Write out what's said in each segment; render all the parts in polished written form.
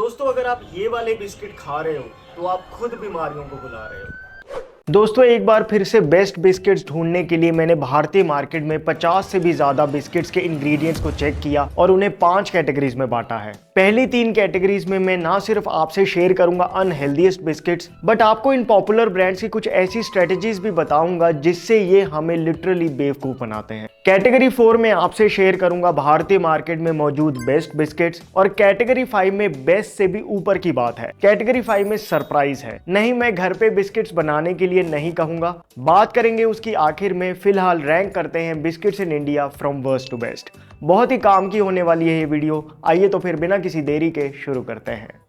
दोस्तों अगर आप ये वाले बिस्किट खा रहे हो तो आप खुद बीमारियों को बुला रहे हो। दोस्तों एक बार फिर से बेस्ट बिस्किट्स ढूंढने के लिए मैंने भारतीय मार्केट में 50 से भी ज्यादा बिस्किट्स के इंग्रेडिएंट्स को चेक किया और उन्हें 5 कैटेगरीज में बांटा है। पहली 3 कैटेगरीज में मैं ना सिर्फ आपसे शेयर करूंगा अनहेल्दीएस्ट बिस्किट्स, बट आपको इन पॉपुलर ब्रांड्स की कुछ ऐसी स्ट्रेटेजीज भी बताऊंगा जिससे ये हमें लिटरली बेवकूफ बनाते हैं। कैटेगरी 4 में आपसे शेयर करूंगा भारतीय मार्केट में मौजूद बेस्ट बिस्किट्स, और कैटेगरी 5 में बेस्ट से भी ऊपर की बात है। कैटेगरी 5 में सरप्राइज है, नहीं मैं घर पे बिस्किट्स बनाने के लिए नहीं कहूंगा, बात करेंगे उसकी आखिर में। फिलहाल रैंक करते हैं biscuits in India from worst to best. बहुत ही काम की होने वाली है ये वीडियो। आइए तो फिर बिना किसी देरी के शुरू करते हैं।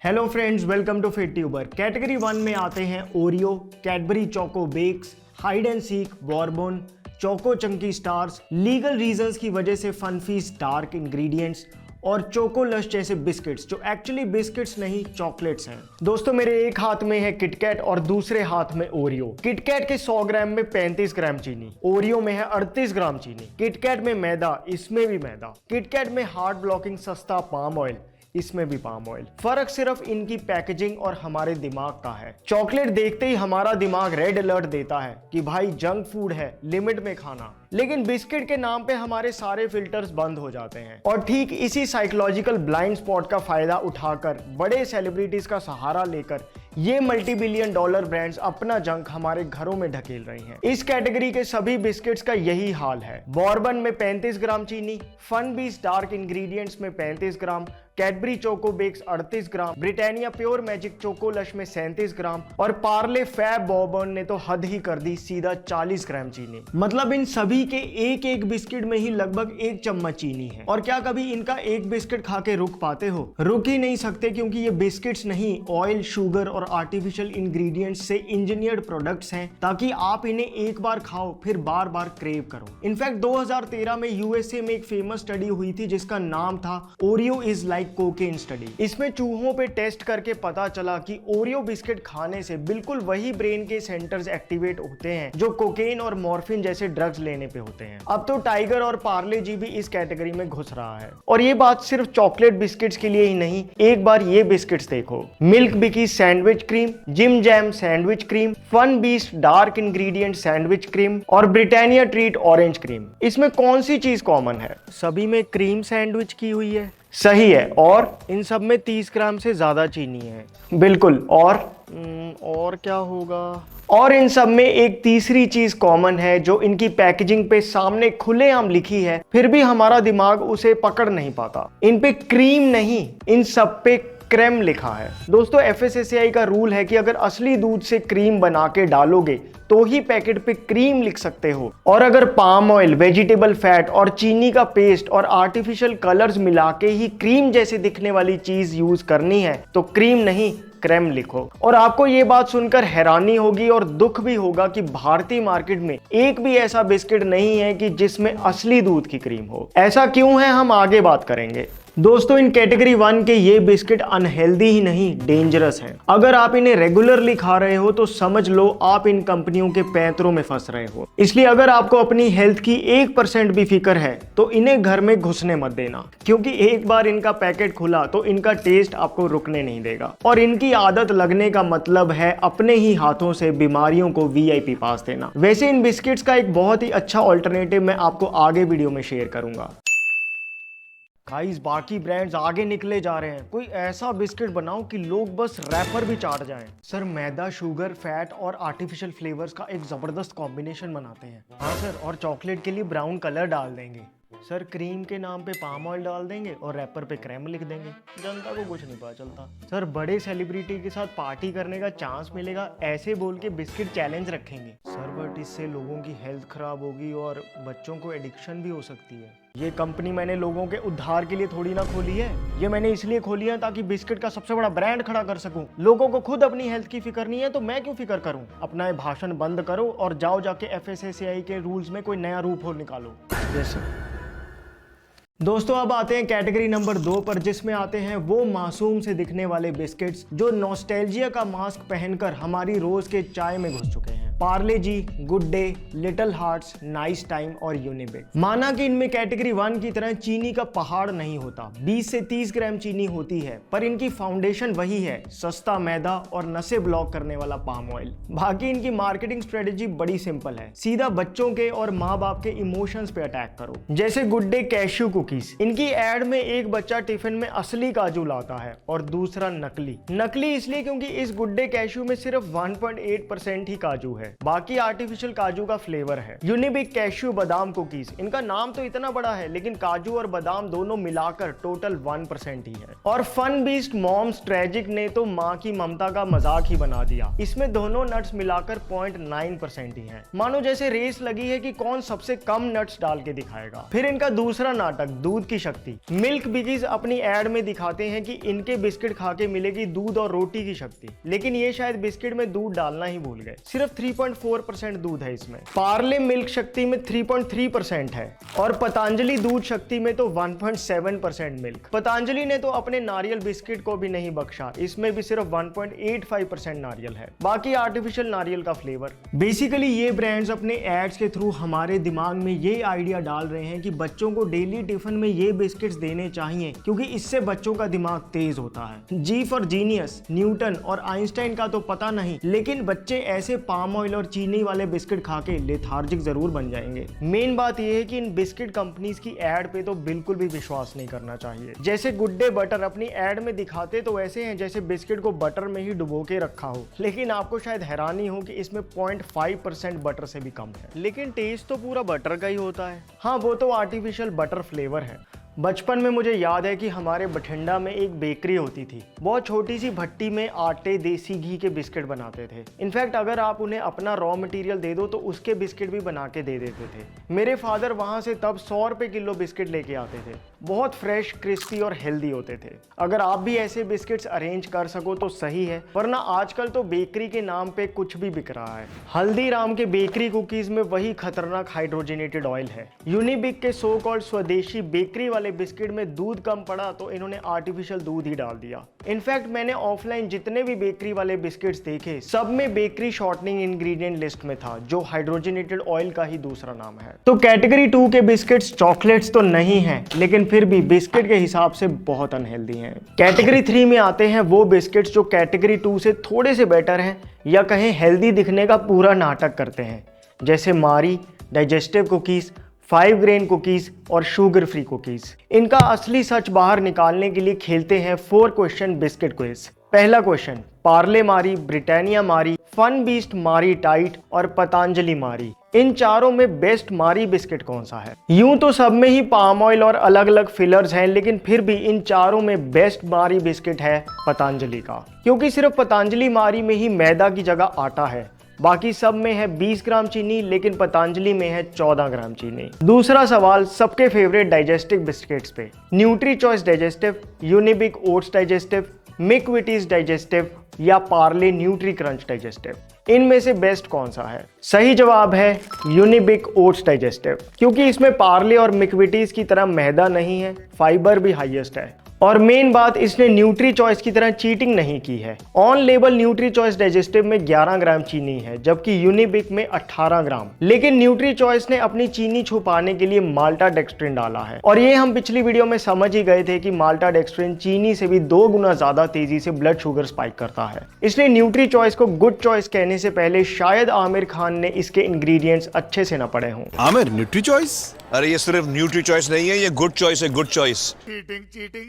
Hello friends, welcome to Fit Tuber. Category 1 में आते हैं Oreo, Cadbury Choco Bakes, Hide and Seek, Bourbon, Choco Chunky Stars, legal reasons की वजह से फनफीस डार्क इंग्रेडिएंट्स और चोको लश जैसे बिस्किट्स जो एक्चुअली बिस्किट्स नहीं चॉकलेट्स हैं। दोस्तों मेरे एक हाथ में है किटकैट और दूसरे हाथ में ओरियो। किटकैट के 100 ग्राम में 35 ग्राम चीनी, ओरियो में है 38 ग्राम चीनी। किटकैट में मैदा, इसमें भी मैदा। किटकैट में हार्ट ब्लॉकिंग सस्ता पाम ऑयल, इसमें भी पाम ऑयल। फर्क सिर्फ इनकी पैकेजिंग और हमारे दिमाग का है। चॉकलेट देखते ही हमारा दिमाग रेड अलर्ट देता है कि भाई जंक फूड है, लिमिट में खाना, लेकिन बिस्किट के नाम पे हमारे सारे फिल्टर्स बंद हो जाते हैं। और ठीक इसी साइकोलॉजिकल ब्लाइंड स्पॉट का फायदा उठाकर बड़े सेलिब्रिटीज का सहारा लेकर ये मल्टी बिलियन डॉलर ब्रांड्स अपना जंक हमारे घरों में ढकेल रही हैं। इस कैटेगरी के सभी बिस्किट्स का यही हाल है। बॉर्बन में 35 ग्राम चीनी, फनबीस डार्क इंग्रेडिएंट्स में 35 gram, Cadbury Choco Bakes 38 gram, Britannia Pure Magic Choco Lush में 37 ग्राम और पार्ले फैब बॉर्बन ने तो हद ही कर दी, सीधा 40 ग्राम चीनी। मतलब इन सभी के एक एक बिस्किट में ही लगभग 1 चम्मच चीनी है। और क्या कभी इनका एक बिस्किट खा के रुक पाते हो? रुक ही नहीं सकते, क्योंकि ये बिस्किट्स नहीं, ऑयल, शुगर और आर्टिफिशियल इंग्रेडिएंट्स से इंजीनियर्ड प्रोडक्ट्स हैं, ताकि आप इन्हें एक बार खाओ फिर बार बार क्रेव करो। इनफैक्ट 2013 में यूएसए में एक फेमस स्टडी हुई थी जिसका नाम था Oreo is like cocaine study. इसमें चूहों पे टेस्ट करके पता चला कि ओरियो बिस्किट खाने से बिल्कुल वही ब्रेन के सेंटर्स एक्टिवेट होते हैं जो कोकेन और मॉर्फिन जैसे ड्रग्स लेने पे होते हैं। अब तो टाइगर और पार्ले जी भी इस कैटेगरी में घुस रहा है। और ये बात सिर्फ चॉकलेट बिस्किट्स के लिए ही नहीं, एक बार ये बिस्किट्स देखो। Milk Bikis sandwich cream, Jim Jam sandwich cream, fun beast dark ingredient sandwich cream और ब्रिटानिया ट्रीट ऑरेंज क्रीम। इसमें कौन सी चीज कॉमन है? सभी में क्रीम सैंडविच की हुई है। सही है। और इन सब में 30 ग्राम से ज्यादा चीनी है। बिल्कुल। और क्या होगा? और इन सब में एक तीसरी चीज कॉमन है जो इनकी पैकेजिंग पे सामने खुलेआम लिखी है, फिर भी हमारा दिमाग उसे पकड़ नहीं पाता। इन पे क्रीम नहीं, इन सब पे क्रेम लिखा है। दोस्तों एफएसएसएआई का रूल है कि अगर असली दूध से क्रीम बना के डालोगे तो ही पैकेट पे क्रीम लिख सकते हो, और अगर पाम ऑयल, वेजिटेबल फैट और चीनी का पेस्ट और आर्टिफिशियल कलर्स मिला के ही क्रीम जैसे दिखने वाली चीज यूज करनी है तो क्रीम नहीं क्रेम लिखो। और आपको ये बात सुनकर हैरानी होगी और दुख भी होगा कि भारतीय मार्केट में एक भी ऐसा बिस्किट नहीं है कि जिसमें असली दूध की क्रीम हो। ऐसा क्यों है हम आगे बात करेंगे। दोस्तों इन कैटेगरी 1 के ये बिस्किट अनहेल्दी ही नहीं, डेंजरस हैं। अगर आप इन्हें रेगुलरली खा रहे हो तो समझ लो आप इन कंपनियों के पैंतरों में फंस रहे हो। इसलिए अगर आपको अपनी हेल्थ की 1% भी फिक्र है तो इन्हें घर में घुसने मत देना, क्योंकि एक बार इनका पैकेट खुला तो इनका टेस्ट आपको रुकने नहीं देगा। और इनकी आदत लगने का मतलब है अपने ही हाथों से बीमारियों को वीआईपी पास देना। वैसे इन बिस्किट्स का एक बहुत ही अच्छा ऑल्टरनेटिव मैं आपको आगे वीडियो में शेयर करूंगा। गाइस बाकी ब्रांड्स आगे निकले जा रहे हैं। कोई ऐसा बिस्किट बनाओ कि लोग बस रैपर भी चाट जाएं। सर मैदा, शुगर, फैट और आर्टिफिशियल फ्लेवर्स का एक जबरदस्त कॉम्बिनेशन बनाते हैं। हाँ सर, और चॉकलेट के लिए ब्राउन कलर डाल देंगे। सर क्रीम के नाम पे पाम ऑयल डाल देंगे और रैपर पे क्रेम लिख देंगे। जनता को कुछ नहीं पता चलता। सर बड़े सेलिब्रिटी के साथ पार्टी करने का चांस मिलेगा, ऐसे बोल के बिस्किट चैलेंज रखेंगे। सर बट इससे लोगों की हेल्थ खराब होगी और बच्चों को एडिक्शन भी हो सकती है। ये कंपनी मैंने लोगों के उद्धार के लिए थोड़ी ना खोली है, ये मैंने इसलिए खोली है ताकि बिस्किट का सबसे बड़ा ब्रांड खड़ा कर सकूं। लोगों को खुद अपनी हेल्थ की फिक्र नहीं है तो मैं क्यों फिक्र करूं। अपना ये भाषण बंद करो और जाओ जाके एफएसएसएआई के रूल्स में कोई नया रूप हो निकालो। यस दोस्तों अब आते हैं कैटेगरी नंबर 2 पर, जिसमें आते हैं वो मासूम से दिखने वाले बिस्किट्स जो नॉस्टैल्जिया का मास्क पहनकर हमारी रोज के चाय में घुस चुके हैं। Parle G, Good Day, Little Hearts, Nice Time और यूनिबिक। माना कि इनमें कैटेगरी 1 की तरह चीनी का पहाड़ नहीं होता, 20 से 30 ग्राम चीनी होती है, पर इनकी फाउंडेशन वही है, सस्ता मैदा और नसें ब्लॉक करने वाला पाम ऑयल। बाकी इनकी मार्केटिंग स्ट्रेटेजी बड़ी सिंपल है, सीधा बच्चों के और माँ बाप के इमोशंस पे अटैक करो। जैसे गुड डे कैश्यू कुकीज, इनकी एड में एक बच्चा टिफिन में असली काजू लाता है और दूसरा नकली। नकली इसलिए क्योंकि इस गुड डे कैश्यू में सिर्फ 1.8% ही काजू है, बाकी आर्टिफिशियल काजू का फ्लेवर है। यूनिबिक कैश्यू बादाम कुकीज, इनका नाम तो इतना बड़ा है लेकिन काजू और बादाम दोनों मिलाकर टोटल 1% ही है। और फन बीस्ट मॉम्स ट्रेजिक ने तो माँ की ममता का मजाक ही बना दिया, इसमें दोनों नट्स मिलाकर 0.9% ही है। मानो जैसे रेस लगी है कि कौन सबसे कम नट्स डाल के दिखाएगा। फिर इनका दूसरा नाटक दूध की शक्ति। मिल्क बिगीज अपनी एड में दिखाते हैं कि इनके बिस्किट खा के मिलेगी दूध और रोटी की शक्ति, लेकिन ये शायद बिस्किट में दूध डालना ही भूल गए। सिर्फ 3.4% दूध है इसमें। पार्ले मिल्क शक्ति में 3.3% है और पतंजलि दूध शक्ति में तो 1.7% मिल्क। पतंजलि ने तो अपने नारियल बिस्किट को भी नहीं बख्शा, इसमें भी सिर्फ 1.85% नारियल है, बाकी आर्टिफिशियल नारियल का फ्लेवर। बेसिकली ये ब्रांड्स अपने एड्स के थ्रू हमारे दिमाग में ये आइडिया डाल रहे हैं कि बच्चों को डेली टिफिन में ये बिस्किट्स देने चाहिए क्योंकि इससे बच्चों का दिमाग तेज होता है। जी फॉर जीनियस, न्यूटन और आइंस्टाइन का तो पता नहीं, लेकिन बच्चे ऐसे पाम ऑयल और चीनी वाले बिस्किट खा के लेथार्जिक जरूर बन जाएंगे। मेन बात यह है कि इन बिस्किट कंपनीज की एड पे तो बिल्कुल भी विश्वास नहीं करना चाहिए। जैसे गुड डे बटर अपनी एड में दिखाते तो ऐसे हैं जैसे बिस्किट को बटर में ही डुबो के रखा हो, लेकिन आपको शायद हैरानी हो कि इसमें 0.5% बटर से भी कम है, लेकिन टेस्ट तो पूरा बटर का ही होता है। हाँ, वो तो आर्टिफिशियल बटर फ्लेवर है। बचपन में मुझे याद है कि हमारे बठिंडा में एक बेकरी होती थी, बहुत छोटी सी भट्टी में आटे देसी घी के बिस्किट बनाते थे। इनफैक्ट अगर आप उन्हें अपना रॉ मटेरियल दे दो तो उसके बिस्किट भी बना के दे देते थे। मेरे फादर वहां से तब 100 रुपए किलो बिस्किट लेके आते थे, बहुत फ्रेश, क्रिस्पी और हेल्दी होते थे। अगर आप भी ऐसे बिस्किट्स अरेंज कर सको तो सही है, वरना आजकल तो बेकरी के नाम पे कुछ भी बिक रहा है। हल्दीराम के बेकरी कुकीज में वही खतरनाक हाइड्रोजनेटेड ऑयल है। यूनिबिक के सो कॉल्ड स्वदेशी बेकरी वाले बिस्किट में दूध कम पड़ा तो इन्होंने आर्टिफिशियल दूध ही डाल दिया। इनफैक्ट मैंने ऑफलाइन जितने भी बेकरी वाले बिस्किट्स देखे, सब में बेकरी शॉर्टनिंग इंग्रेडिएंट लिस्ट में था, जो हाइड्रोजनेटेड ऑयल का ही दूसरा नाम है। तो कैटेगरी 2 के बिस्किट्स चॉकलेट्स तो नहीं है, लेकिन फिर भी बिस्किट के हिसाब से बहुत अनहेल्दी हैं। कैटेगरी 3 में आते हैं वो बिस्किट्स जो कैटेगरी 2 से थोड़े से बेटर हैं, या कहें हेल्दी दिखने का पूरा नाटक करते हैं, जैसे मारी, डाइजेस्टिव कुकीज, 5 ग्रेन कुकीज और शुगर फ्री कुकीज। इनका असली सच बाहर निकालने के लिए खेलते हैं 4 क्वेश्चन बिस्किट क्विज। पहला क्वेश्चन, पार्ले मारी, ब्रिटानिया मारी, फन बीस्ट मारी टाइट और पतंजलि मारी, इन चारों में बेस्ट मारी बिस्किट कौन सा है? यूं तो सब में ही पाम ऑयल और अलग अलग फिलर्स हैं, लेकिन फिर भी इन चारों में बेस्ट मारी बिस्किट है पतंजलि का, क्योंकि सिर्फ पतंजलि मारी में ही मैदा की जगह आटा है। बाकी सब में है 20 ग्राम चीनी, लेकिन पतंजलि में है 14 ग्राम चीनी। दूसरा सवाल सबके फेवरेट डाइजेस्टिव बिस्किट्स पे, Nutri Choice Digestive, Unibic Oats Digestive, McVitie's Digestive या पार्ले न्यूट्री क्रंच डाइजेस्टिव, इनमें से बेस्ट कौन सा है? सही जवाब है यूनिबिक ओट्स डाइजेस्टिव, क्योंकि इसमें पार्ले और मिकविटीज की तरह मैदा नहीं है, फाइबर भी हाईएस्ट है, और मेन बात, इसने न्यूट्री चॉइस की तरह चीटिंग नहीं की है। On label nutri Choice digestive में 11 ग्राम चीनी है, जबकि यूनिबिक में 18 ग्राम। लेकिन न्यूट्री चॉइस ने अपनी चीनी छुपाने के लिए माल्टा डेक्सट्रिन डाला है, और ये हम पिछली वीडियो में समझ ही गए थे कि माल्टा डेक्सट्रिन चीनी से भी 2 गुना ज्यादा तेजी से ब्लड शुगर स्पाइक करता है। इसलिए न्यूट्री चॉइस को गुड चॉइस कहने से पहले शायद आमिर खान ने इसके इंग्रेडिएंट्स अच्छे से न पढ़े हों। Aamir, Nutri Choice? अरे ये सिर्फ न्यूट्री चॉइस नहीं है, ये गुड चॉइस है, गुड चॉइस।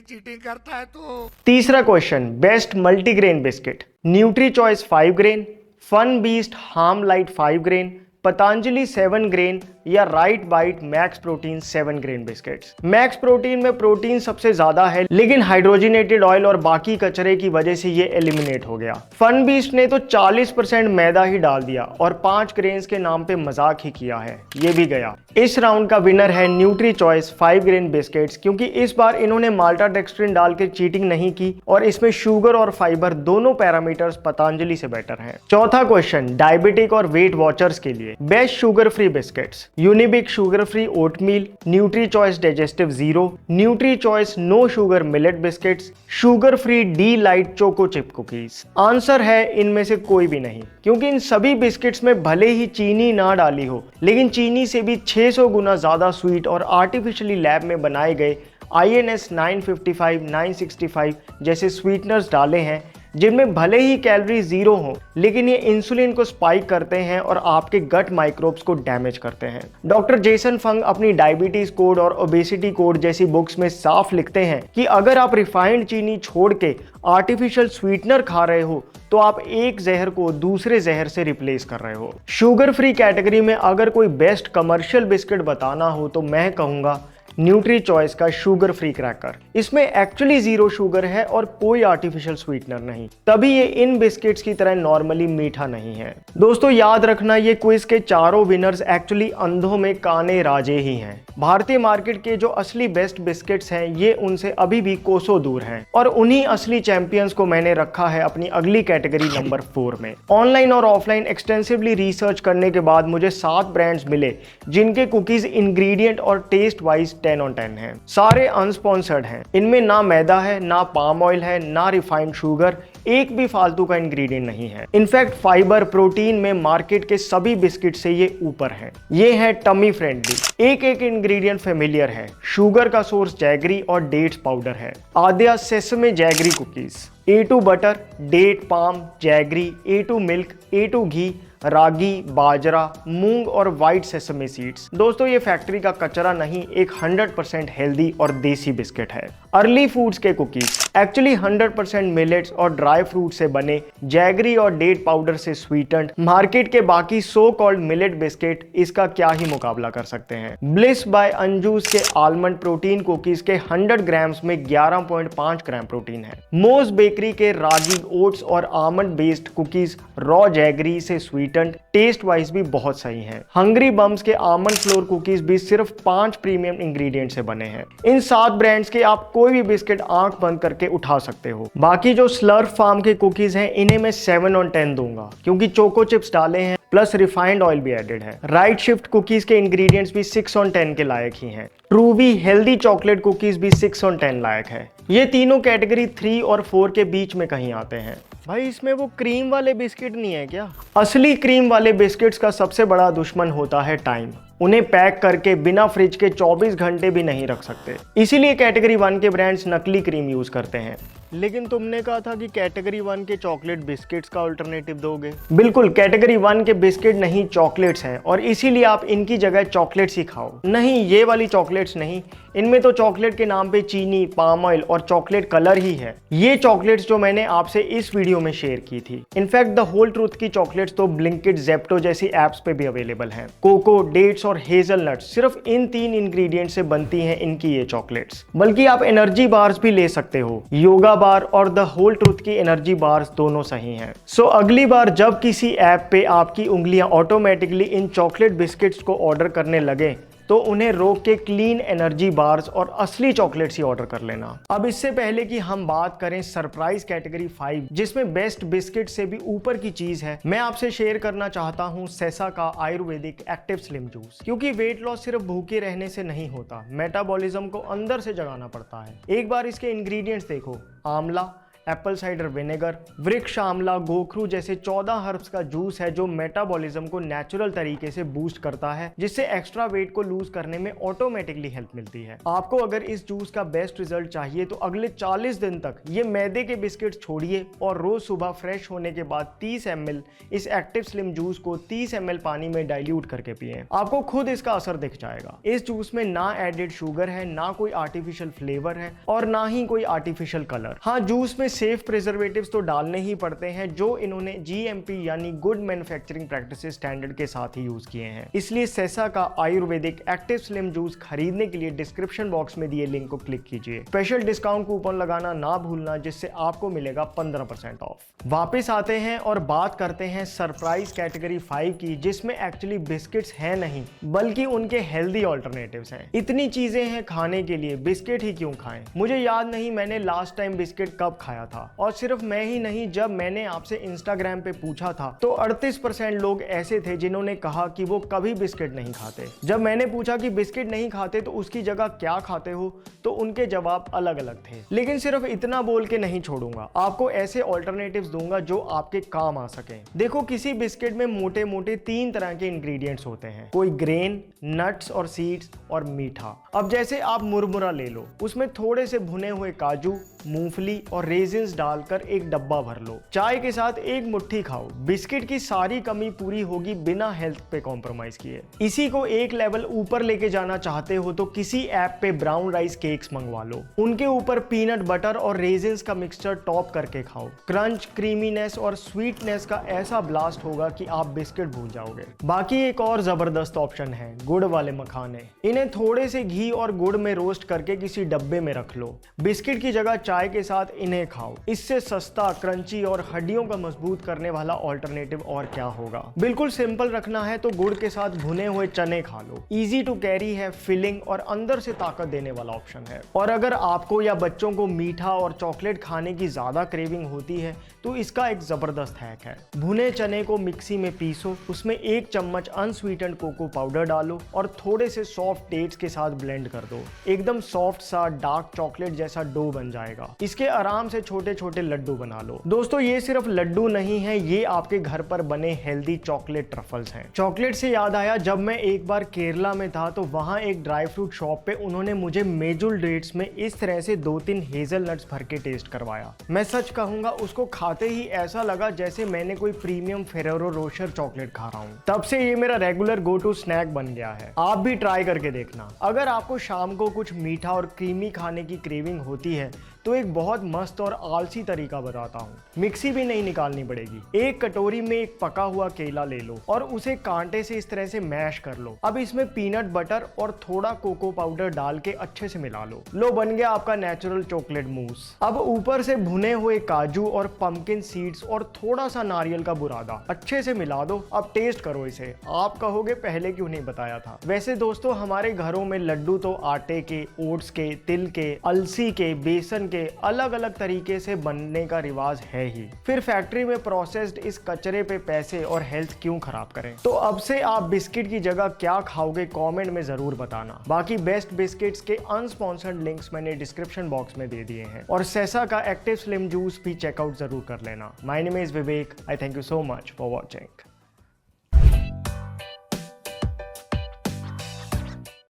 चीटिंग करता है तो। तीसरा question, best multigrain biscuit, Nutri Choice 5 grain, Sunfeast Farm Lite 5 grain, Patanjali 7 grain या Ritebite Max Protein 7 grain biscuits. Max Protein में प्रोटीन सबसे ज्यादा है, लेकिन हाइड्रोजनेटेड ऑयल और बाकी कचरे की वजह से ये एलिमिनेट हो गया। फन बीस्ट ने तो 40% मैदा ही डाल दिया और 5 ग्रेन्स के नाम पे मजाक ही किया है, ये भी गया। इस राउंड का विनर है न्यूट्री चॉइस 5 ग्रेन बिस्किट्स, क्योंकि इस बार इन्होंने माल्टा डेक्सट्रिन डाल के चीटिंग नहीं की और इसमें शुगर और फाइबर दोनों पैरामीटर्स पतंजलि से बेटर हैं। चौथा क्वेश्चन, डायबिटिक और वेट वॉचर्स के लिए best sugar free biscuits, Unibic sugar free oatmeal, Nutri Choice digestive zero, Nutri Choice no sugar millet biscuits, sugar free D'lite choco chip cookies. Answer है इनमें से कोई भी नहीं, क्योंकि इन सभी बिस्किट्स में भले ही चीनी ना डाली हो, लेकिन चीनी से भी 600 गुना ज्यादा स्वीट और आर्टिफिशियली लैब में बनाए गए INS 955, 965 जैसे स्वीटनर्स डाले हैं, जिनमें भले ही कैलोरी जीरो हो, लेकिन ये इंसुलिन को स्पाइक करते हैं और आपके गट माइक्रोब्स को डैमेज करते हैं। डॉक्टर जेसन फंग अपनी डायबिटीज कोड और ओबेसिटी कोड जैसी बुक्स में साफ लिखते हैं कि अगर आप रिफाइंड चीनी छोड़ के आर्टिफिशियल स्वीटनर खा रहे हो तो आप एक जहर को दूसरे जहर से रिप्लेस कर रहे हो। शुगर फ्री कैटेगरी में अगर कोई बेस्ट कमर्शियल बिस्किट बताना हो तो मैं कहूंगा न्यूट्री चॉइस का शुगर फ्री क्रैकर। इसमें एक्चुअली जीरो शुगर है और कोई आर्टिफिशियल स्वीटनर नहीं, तभी ये इन बिस्किट्स की तरह नॉर्मली मीठा नहीं है। दोस्तों याद रखना, ये क्विज के चारों विनर्स एक्चुअली अंधों में काने राजे ही हैं। भारतीय मार्केट के जो असली बेस्ट बिस्किट्स हैं ये उनसे अभी भी कोसों दूर हैं, और उन्हीं असली चैंपियंस को मैंने रखा है अपनी अगली कैटेगरी नंबर 4 में। ऑनलाइन और ऑफलाइन एक्सटेंसिवली रिसर्च करने के बाद मुझे 7 ब्रांड्स मिले जिनके कुकीज इंग्रेडिएंट और टेस्ट वाइज 10 on 10 हैं। सारे अनस्पॉन्सर्ड हैं, इनमें ना मैदा है, ना पाम ऑयल है, ना रिफाइंड शुगर, एक भी फालतू का इंग्रेडिएंट नहीं है। इनफैक्ट फाइबर प्रोटीन में मार्केट के सभी बिस्किट से ये ऊपर है। ये है टमी फ्रेंडली, एक एक इंग्रेडिएंट फेमिलियर है। शुगर का सोर्स जैगरी और डेट्स पाउडर है। Aadya sesame jaggery cookies, A2 butter, date palm, jaggery, A2 milk, A2 ghee, ragi, bajra, moong और व्हाइट सेसमे सीड्स। दोस्तों ये फैक्ट्री का कचरा नहीं, एक 100% हेल्दी और देसी बिस्किट है। अर्ली फूड्स के कुकीज एक्चुअली 100% मिलेट्स और ड्राई फ्रूट से बने, जैगरी और डेट पाउडर से स्वीटेंड। मार्केट के बाकी सो कॉल्ड मिलेट बिस्किट इसका क्या ही मुकाबला कर सकते हैं। ब्लिस बाय अंजूस के आलमंड प्रोटीन कुकीज के 100 ग्राम्स में 11.5 ग्राम प्रोटीन है। मोज बेकरी के रागी, ओट्स और almond based cookies raw jaggery से स्वीटेंड, टेस्ट वाइज भी बहुत सही हैं। हंग्री बम्स के आमंड फ्लोर कुकीज भी सिर्फ 5 प्रीमियम इंग्रेडिएंट से बने हैं। इन 7 ब्रांड्स के आप कोई भी बिस्किट आंख बंद करके उठा सकते हो। बाकी जो स्लर्प फार्म के कुकीज हैं इन्हें मैं 7 on 10 दूंगा, क्योंकि चोको चिप्स डाले हैं प्लस रिफाइंड ऑयल भी एडेड है। राइट शिफ्ट कुकीज के इंग्रेडिएंट्स भी 6 on 10 के लायक ही हैं। ट्रूवी हेल्दी चॉकलेट कुकीज भी 6 on 10 लायक है। ये तीनों कैटेगरी 3 और 4 के बीच में कहीं आते हैं। भाई इसमें वो क्रीम वाले बिस्किट नहीं है क्या? असली क्रीम वाले बिस्किट्स का सबसे बड़ा दुश्मन होता है टाइम। उन्हें पैक करके बिना फ्रिज के 24 घंटे भी नहीं रख सकते, इसीलिए कैटेगरी 1 के ब्रांड्स नकली क्रीम यूज करते हैं। लेकिन तुमने कहा था कि कैटेगरी 1 के चॉकलेट बिस्किट्स का अल्टरनेटिव दोगे। बिल्कुल, कैटेगरी 1 के बिस्किट नहीं चॉकलेट्स हैं, और इसीलिए आप इनकी जगह चॉकलेट्स ही खाओ। नहीं, ये वाली चॉकलेट्स नहीं, इनमें तो चॉकलेट के नाम पे चीनी, पाम ऑयल और चॉकलेट कलर ही है। ये चॉकलेट्स जो मैंने आपसे इस वीडियो में शेयर की थी। इनफैक्ट द होल ट्रूथ की चॉकलेट्स तो ब्लिंकिट, जेप्टो जैसी एप्स पे भी अवेलेबल हैं। कोको, डेट्स और हेजलनट, सिर्फ इन 3 इंग्रेडिएंट से बनती हैं इनकी ये चॉकलेट्स। बल्कि आप एनर्जी बार्स भी ले सकते हो। योगा बार और द होल ट्रूथ की एनर्जी बार्स दोनों सही हैं। सो अगली बार जब किसी ऐप पे आपकी उंगलियां ऑटोमेटिकली इन चॉकलेट बिस्किट्स को ऑर्डर करने लगे तो उन्हें रोक के क्लीन एनर्जी बार्स और असली चॉकलेट्स ही ऑर्डर कर लेना। अब इससे पहले कि हम बात करें सरप्राइज कैटेगरी 5, जिसमें बेस्ट बिस्किट से भी ऊपर की चीज है, मैं आपसे शेयर करना चाहता हूं सेसा का आयुर्वेदिक एक्टिव स्लिम जूस। क्योंकि वेट लॉस सिर्फ भूखे रहने से नहीं होता, मेटाबॉलिज्म को अंदर से जगाना पड़ता है। एक बार इसके इंग्रेडिएंट्स देखो, आंवला, एप्पल साइडर विनेगर, वृक्ष आंवला, गोखरू जैसे 14 हर्ब्स का जूस है जो मेटाबॉलिज्म को नेचुरल तरीके से बूस्ट करता है, जिससे एक्स्ट्रा वेट को लूज करने में ऑटोमेटिकली हेल्प मिलती है। आपको अगर इस जूस का बेस्ट रिजल्ट चाहिए तो अगले 40 दिन तक ये मैदे के बिस्किट छोड़िए और रोज सुबह फ्रेश होने के बाद 30 ml इस एक्टिव स्लिम जूस को 30 ml पानी में डाइल्यूट करके पिए। आपको खुद इसका असर दिख जाएगा। इस जूस में ना एडेड शुगर है, ना कोई आर्टिफिशियल फ्लेवर है और ना ही कोई आर्टिफिशियल कलर। हाँ, जूस में सेफ प्रिजर्वेटिव्स तो डालने ही पड़ते हैं जो इन्होंने GMP यानी गुड मैन्युफैक्चरिंग प्रैक्टिसेस स्टैंडर्ड के साथ ही यूज किए हैं। इसलिए सेसा का आयुर्वेदिक एक्टिव स्लिम जूस खरीदने के लिए डिस्क्रिप्शन बॉक्स में दिए लिंक को क्लिक कीजिए। स्पेशल डिस्काउंट कूपन लगाना ना भूलना, जिससे आपको मिलेगा 15% ऑफ। वापिस आते हैं और बात करते हैं सरप्राइज कैटेगरी 5 की, जिसमें एक्चुअली बिस्किट्स हैं नहीं बल्कि उनके हेल्दी ऑल्टरनेटिव्स हैं। इतनी चीजें हैं खाने के लिए, बिस्किट ही क्यों खाएं? मुझे याद नहीं मैंने लास्ट टाइम बिस्किट कब खाया था। और सिर्फ मैं ही नहीं, जब मैंने आपसे इंस्टाग्राम पे पूछा था तो 38% लोग ऐसे थे जिन्होंने कहा कि वो कभी बिस्किट नहीं खाते। जब मैंने पूछा कि बिस्किट नहीं खाते तो उसकी जगह क्या खाते हो, तो उनके जवाब अलग अलग थे। लेकिन सिर्फ इतना बोल के नहीं छोड़ूंगा, आपको ऐसे ऑल्टरनेटिव्स दूंगा जो आपके काम आ सके। देखो, किसी बिस्किट में मोटे मोटे 3 तरह के इंग्रेडिएंट्स होते हैं, कोई ग्रेन, नट्स और सीड्स और मीठा। अब जैसे आप मुरमुरा ले लो, उसमें थोड़े से भुने हुए काजू, मूंगफली और रेजिन्स डालकर एक डब्बा भर लो, चाय के साथ एक मुट्ठी खाओ। बिस्किट की सारी कमी पूरी होगी बिना हेल्थ पे कॉम्प्रोमाइज किए। इसी को एक लेवल ऊपर लेके जाना चाहते हो तो किसी ऐप पे ब्राउन राइस केक्स मंगवा लो, उनके ऊपर पीनट बटर और रेजिन्स का मिक्सचर टॉप करके खाओ। क्रंच, क्रीमीनेस और स्वीटनेस का ऐसा ब्लास्ट होगा कि आप बिस्किट भूल जाओगे। बाकी एक और जबरदस्त ऑप्शन है, गुड़ वाले मखाने। इन्हें थोड़े से घी और गुड़ में रोस्ट करके किसी डब्बे में रख लो, बिस्किट की जगह चाय के साथ इन्हें खाओ। इससे सस्ता, क्रंची और हड्डियों का मजबूत करने वाला ऑल्टरनेटिव और क्या होगा। बिल्कुल सिंपल रखना है तो गुड़ के साथ भुने हुए चने खा लो, इजी टू कैरी है, फिलिंग और अंदर से ताकत देने वाला ऑप्शन है। और अगर आपको या बच्चों को मीठा और चॉकलेट खाने की ज्यादा क्रेविंग होती है तो इसका एक जबरदस्त हैक है। भुने चने को मिक्सी में पीसो, उसमें 1 चम्मच अनस्वीटेंड कोको पाउडर डालो और थोड़े से सॉफ्ट डेट्स के साथ ब्लेंड कर दो। एकदम सॉफ्ट सा डार्क चॉकलेट जैसा डो बन जाएगा। इसके आराम से छोटे छोटे लड्डू बना लो। दोस्तों, ये सिर्फ लड्डू नहीं है, ये आपके घर पर बने हेल्दी चॉकलेट ट्रफल्स हैं। चॉकलेट से याद आया, जब मैं एक बार केरला में था तो वहां एक ड्राई फ्रूट शॉप पे उन्होंने मुझे मेजुल डेट्स में इस तरह से 2-3 हेजल नट्स भर के टेस्ट करवाया। मैं सच कहूंगा, उसको खाते ही ऐसा लगा जैसे मैंने कोई प्रीमियम फेरेरो रोशर चॉकलेट खा रहा हूं। तब से ये मेरा रेगुलर गो टू स्नैक बन गया है। आप भी ट्राई करके देखना। अगर आपको शाम को कुछ मीठा और क्रीमी खाने की क्रेविंग होती है तो एक बहुत मस्त और आलसी तरीका बताता हूँ। मिक्सी भी नहीं निकालनी पड़ेगी। एक कटोरी में एक पका हुआ केला ले लो और उसे कांटे से इस तरह से मैश कर लो। अब इसमें पीनट बटर और थोड़ा कोको पाउडर डाल के अच्छे से मिला लो बन गया आपका नेचुरल चॉकलेट मूस। अब ऊपर से भुने हुए काजू और पंपकिन सीड्स और थोड़ा सा नारियल का बुरादा अच्छे से मिला दो। अब टेस्ट करो इसे, आप कहोगे पहले क्यों नहीं बताया था। वैसे दोस्तों, हमारे घरों में लड्डू तो आटे के, ओट्स के, तिल के, अलसी के, बेसन के अलग अलग तरीके से बनने का रिवाज है ही। फिर फैक्ट्री में प्रोसेस्ड इस कचरे पे पैसे और हेल्थ क्यों खराब करें। तो अब से आप बिस्किट की जगह क्या खाओगे, कमेंट में जरूर बताना। बाकी बेस्ट बिस्किट्स के अनस्पॉन्सर्ड लिंक्स मैंने डिस्क्रिप्शन बॉक्स में दे दिए हैं और सेसा का एक्टिव स्लिम जूस भी चेकआउट जरूर कर लेना। My name is Vivek. I thank you so much for watching.